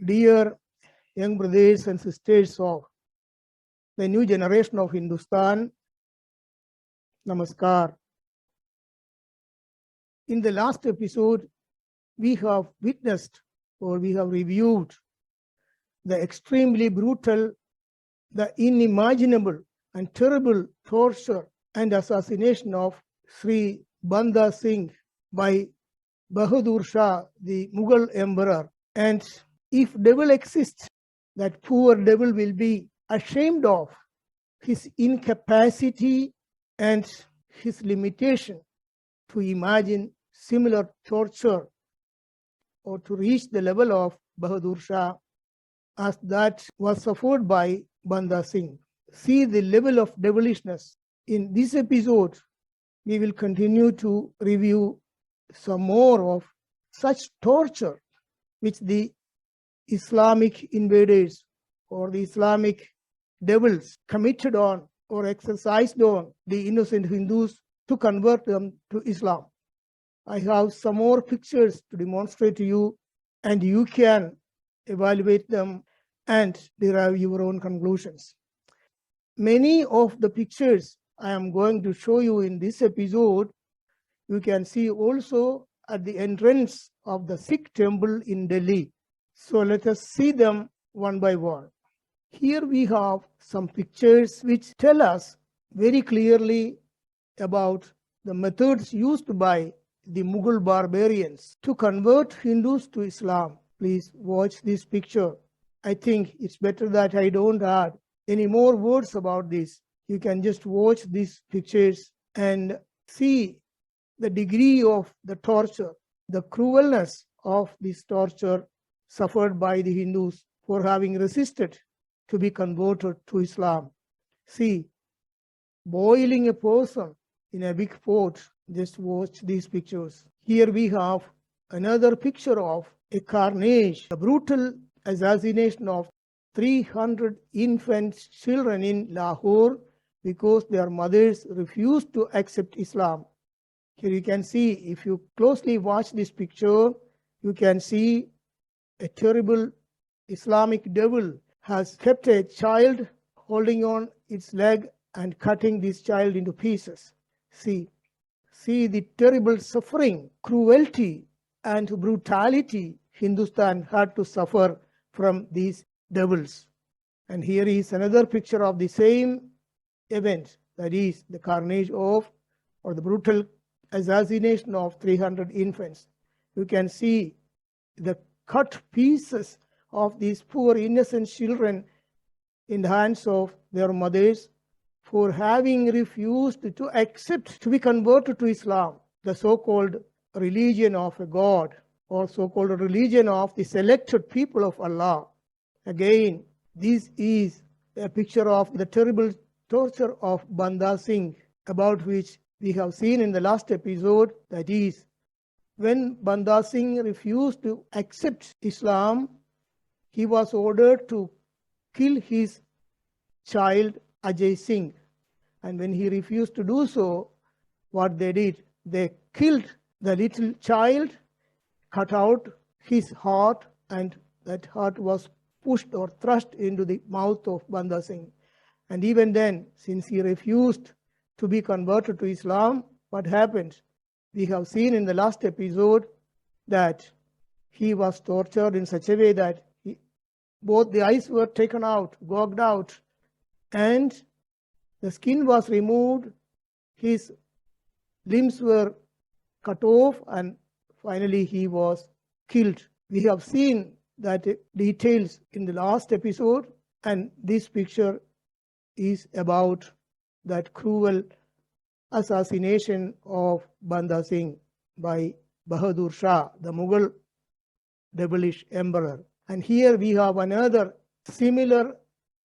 Dear young brothers and sisters of the new generation of Hindustan, Namaskar. In the last episode, we have witnessed or we have reviewed the extremely brutal, the unimaginable and terrible torture and assassination of Sri Banda Singh by Bahadur Shah, the Mughal emperor. And if devil exists, that poor devil will be ashamed of his incapacity and his limitation to imagine similar torture or to reach the level of Bahadur Shah as that was suffered by Banda Singh. See the level of devilishness. In this episode, we will continue to review some more of such torture which the Islamic invaders or the Islamic devils committed on or exercised on the innocent Hindus to convert them to Islam. I have some more pictures to demonstrate to you, and you can evaluate them and derive your own conclusions. Many of the pictures I am going to show you in this episode, you can see also at the entrance of the Sikh temple in Delhi. So let us see them one by one. Here we have some pictures which tell us very clearly about the methods used by the Mughal barbarians to convert Hindus to Islam. Please watch this picture. I think it's better that I don't add any more words about this. You can just watch these pictures and see the degree of the torture, the cruelness of this torture suffered by the Hindus for having resisted to be converted to Islam. See, boiling a person in a big pot. Just watch these pictures. Here we have another picture of a carnage, a brutal assassination of 300 infant children in Lahore because their mothers refused to accept Islam. Here you can see, if you closely watch this picture, you can see a terrible Islamic devil has kept a child holding on its leg and cutting this child into pieces. See the terrible suffering, cruelty, and brutality Hindustan had to suffer from these devils. And here is another picture of the same event, that is the carnage of or the brutal assassination of 300 infants. You can see the cut pieces of these poor innocent children in the hands of their mothers for having refused to accept to be converted to Islam, the so-called religion of a God or so-called religion of the selected people of Allah. Again, this is a picture of the terrible torture of Banda Singh, about which we have seen in the last episode. That is, when Banda Singh refused to accept Islam, he was ordered to kill his child Ajay Singh. And when he refused to do so, what they did, they killed the little child, cut out his heart, and that heart was pushed or thrust into the mouth of Banda Singh. And even then, since he refused to be converted to Islam, what happened? We have seen in the last episode that he was tortured in such a way that both the eyes were taken out, gouged out, and the skin was removed, his limbs were cut off, and finally he was killed. We have seen that details in the last episode, and this picture is about that cruel assassination of Banda Singh by Bahadur Shah, the Mughal devilish emperor. And here we have another similar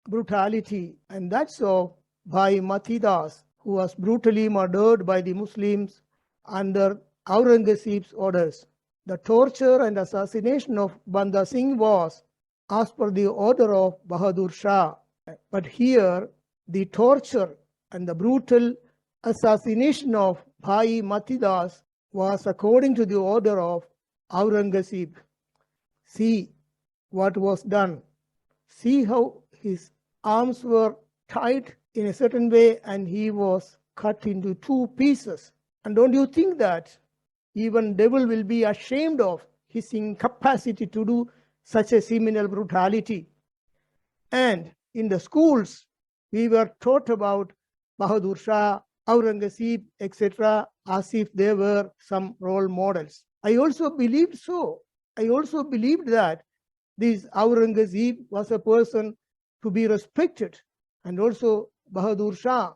brutality, and that's of Bhai Mathidas, who was brutally murdered by the Muslims under Aurangzeb's orders. The torture and assassination of Banda Singh was as per the order of Bahadur Shah. But here, the torture and the brutal assassination of Bhai Mathidas was according to the order of Aurangzeb. See, what was done. See how his arms were tied in a certain way and he was cut into two pieces. And don't you think that even devil will be ashamed of his incapacity to do such a seminal brutality? And in the schools, we were taught about Bahadur Shah, Aurangzeb, etc., as if they were some role models. I also believed so. I also believed that this Aurangzeb was a person to be respected, and also Bahadur Shah,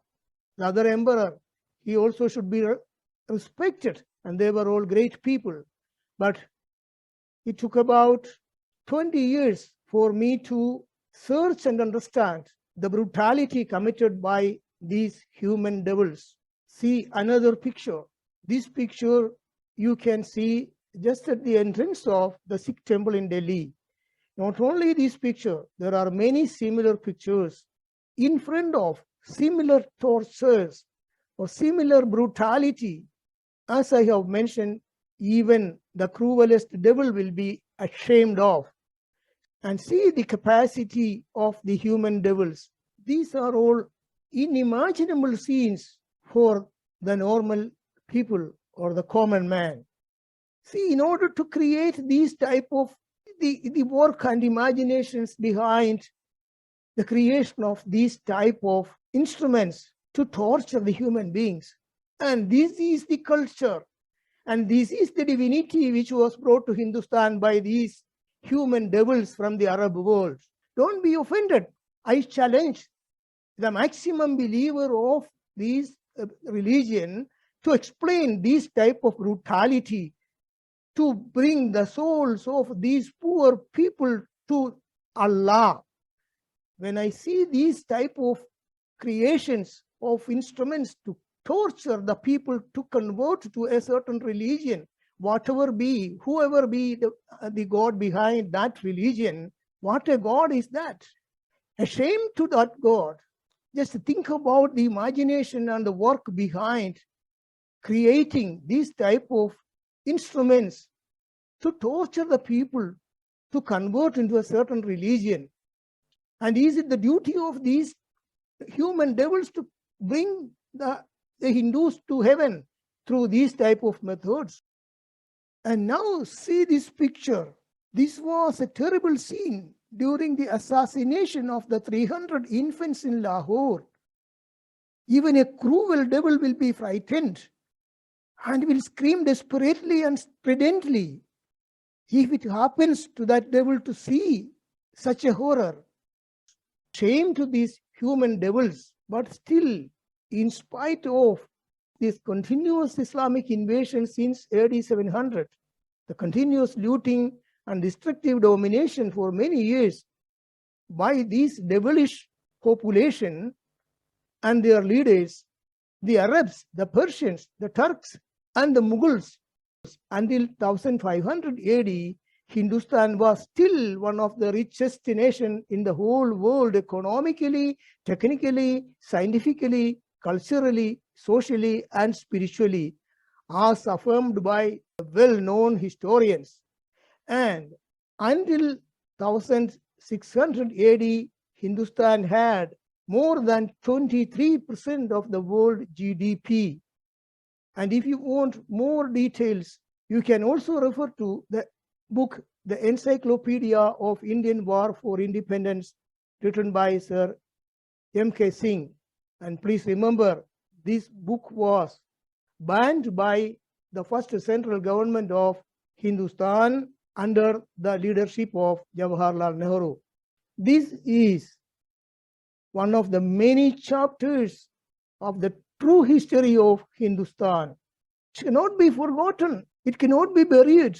the other emperor, he also should be respected, and they were all great people. But it took about 20 years for me to search and understand the brutality committed by these human devils. See another picture. This picture you can see just at the entrance of the Sikh temple in Delhi. Not only this picture, there are many similar pictures in front of similar tortures or similar brutality. As I have mentioned, even the cruelest devil will be ashamed of. And see the capacity of the human devils. These are all unimaginable scenes for the normal people or the common man. See, in order to create these type of the work and imaginations behind the creation of these type of instruments to torture the human beings. And this is the culture and this is the divinity which was brought to Hindustan by these human devils from the Arab world. Don't be offended. I challenge the maximum believer of this religion to explain this type of brutality, to bring the souls of these poor people to Allah. When I see these type of creations of instruments to torture the people to convert to a certain religion, whatever be, whoever be the God behind that religion, what a God is that? A shame to that God. Just think about the imagination and the work behind creating these type of instruments to torture the people to convert into a certain religion. And is it the duty of these human devils to bring the Hindus to heaven through these type of methods? And now see this picture. This was a terrible scene during the assassination of the 300 infants in Lahore. Even a cruel devil will be frightened and will scream desperately and stridently if it happens to that devil to see such a horror. Shame to these human devils, but still, in spite of this continuous Islamic invasion since AD 700, the continuous looting and destructive domination for many years by this devilish population and their leaders, the Arabs, the Persians, the Turks, and the Mughals, until 1500 AD, Hindustan was still one of the richest nations in the whole world, economically, technically, scientifically, culturally, socially, and spiritually, as affirmed by well-known historians. And until 1600 AD, Hindustan had more than 23% of the world GDP. And if you want more details, you can also refer to the book, The Encyclopedia of Indian War for Independence, written by Sir M.K. Singh. And please remember, this book was banned by the first central government of Hindustan under the leadership of Jawaharlal Nehru. This is one of the many chapters of the true history of Hindustan. It cannot be forgotten. It cannot be buried.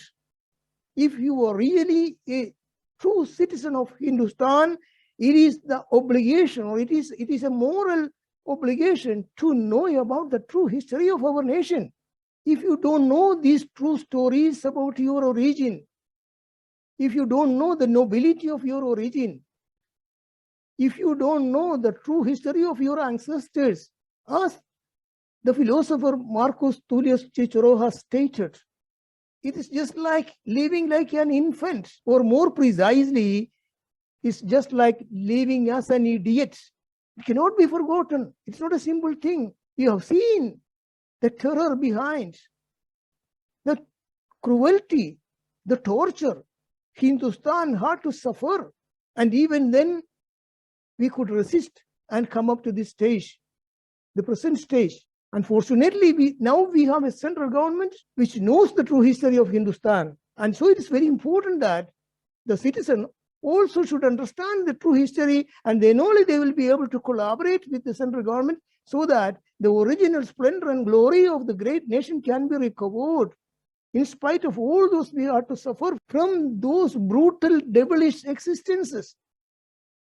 If you are really a true citizen of Hindustan, it is the obligation, or it is a moral obligation to know about the true history of our nation. If you don't know these true stories about your origin, if you don't know the nobility of your origin, if you don't know the true history of your ancestors, as the philosopher Marcus Tullius Cicero has stated, it is just like living like an infant, or more precisely, it's just like living as an idiot. It cannot be forgotten. It's not a simple thing. You have seen the terror behind, the cruelty, the torture Hindustan had to suffer. And even then, we could resist and come up to this stage, the present stage. Unfortunately, now we have a central government which knows the true history of Hindustan. And so it is very important that the citizen also should understand the true history, and then only they will be able to collaborate with the central government so that the original splendor and glory of the great nation can be recovered. In spite of all those we are to suffer from those brutal, devilish existences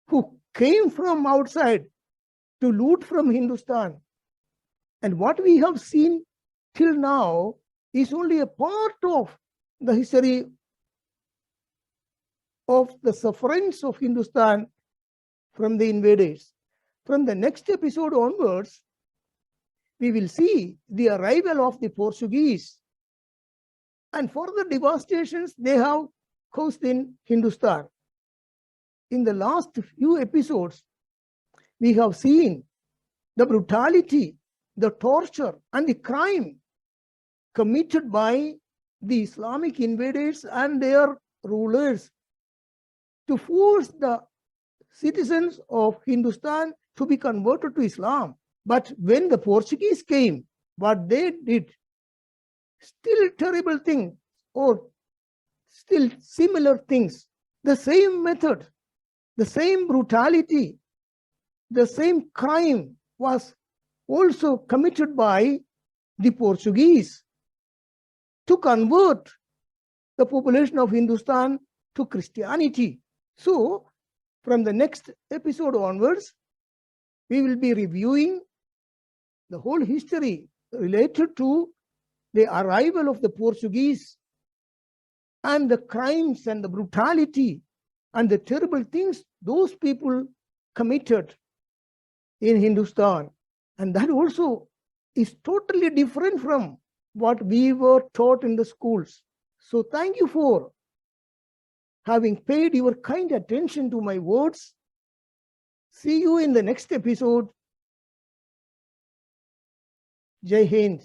who came from outside to loot from Hindustan. And what we have seen till now is only a part of the history of the sufferings of Hindustan from the invaders. From the next episode onwards, we will see the arrival of the Portuguese and further devastations they have caused in Hindustan. In the last few episodes, we have seen the brutality, the torture, and the crime committed by the Islamic invaders and their rulers to force the citizens of Hindustan to be converted to Islam. But when the Portuguese came, what they did, still terrible things, or still similar things, the same method, the same brutality, the same crime was also committed by the Portuguese to convert the population of Hindustan to Christianity. So, from the next episode onwards, we will be reviewing the whole history related to the arrival of the Portuguese and the crimes and the brutality and the terrible things those people committed in Hindustan. And that also is totally different from what we were taught in the schools. So thank you for having paid your kind attention to my words. See you in the next episode. Jai Hind.